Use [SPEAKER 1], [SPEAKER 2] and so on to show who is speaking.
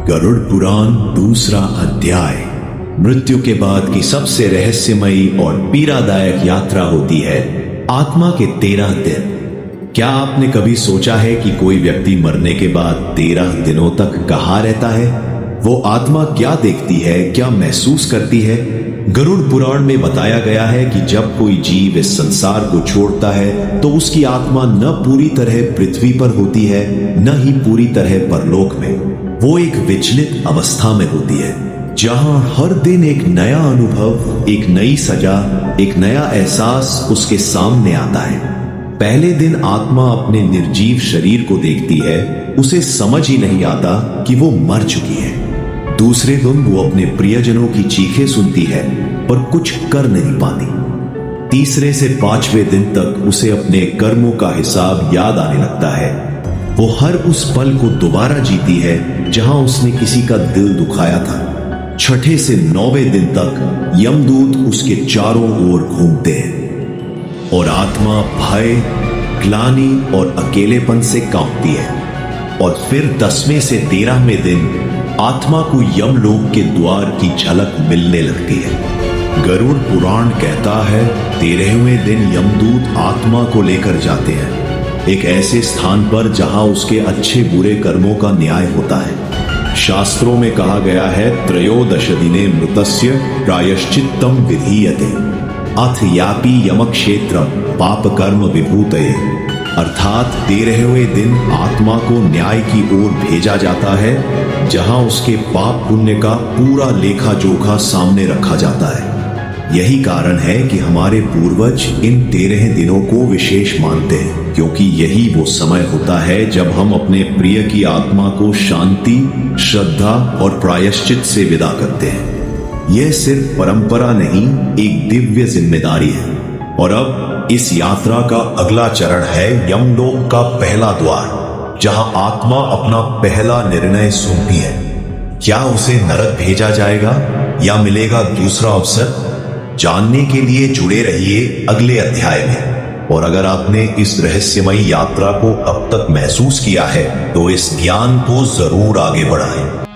[SPEAKER 1] गरुड़ पुराण दूसरा अध्याय। मृत्यु के बाद की सबसे रहस्यमयी और पीड़ादायक यात्रा होती है आत्मा के 13 दिन। क्या आपने कभी सोचा है कि कोई व्यक्ति मरने के बाद 13 दिनों तक कहाँ रहता है? वो आत्मा क्या देखती है, क्या महसूस करती है? गरुड़ पुराण में बताया गया है कि जब कोई जीव इस संसार को छोड़ता है तो उसकी आत्मा न पूरी तरह पृथ्वी पर होती है, न ही पूरी तरह परलोक में। वो एक विचलित अवस्था में होती है जहां हर दिन एक नया अनुभव, एक नई सजा, एक नया एहसास उसके सामने आता है। पहले दिन आत्मा अपने निर्जीव शरीर को देखती है, उसे समझ ही नहीं आता कि वो मर चुकी है। दूसरे दिन वो अपने प्रियजनों की चीखें सुनती है पर कुछ कर नहीं पाती। तीसरे से 5वें दिन तक उसे अपने कर्मों का हिसाब याद आने लगता है। वो हर उस पल को दोबारा जीती है जहां उसने किसी का दिल दुखाया था। 6ठे से 9वें दिन तक यमदूत उसके चारों ओर घूमते हैं और आत्मा भय, ग्लानि और अकेलेपन से कांपती है। और फिर 10वें से 13वें दिन आत्मा को यमलोक के द्वार की झलक मिलने लगती है। गरुड़ पुराण कहता है 13वें दिन यमदूत आत्मा को लेकर जाते हैं एक ऐसे स्थान पर जहां उसके अच्छे बुरे कर्मों का न्याय होता है। शास्त्रों में कहा गया है त्रयोदश दिने मृतस्य प्रायश्चित्तम विधीयते अथ यापि यमक्षेत्रम पाप कर्म विभूतये। अर्थात 13वें दिन आत्मा को न्याय की ओर भेजा जाता है जहां उसके पाप पुण्य का पूरा लेखा जोखा सामने रखा जाता है। यही कारण है कि हमारे पूर्वज इन 13 दिनों को विशेष मानते हैं, क्योंकि यही वो समय होता है जब हम अपने प्रिय की आत्मा को शांति, श्रद्धा और प्रायश्चित से विदा करते हैं। यह सिर्फ परंपरा नहीं, एक दिव्य जिम्मेदारी है। और अब इस यात्रा का अगला चरण है यमलोक का पहला द्वार, जहां आत्मा अपना पहला निर्णय सुनती है। क्या उसे नरक भेजा जाएगा या मिलेगा दूसरा अवसर? जानने के लिए जुड़े रहिए अगले अध्याय में। और अगर आपने इस रहस्यमयी यात्रा को अब तक महसूस किया है तो इस ज्ञान को जरूर आगे बढ़ाएं।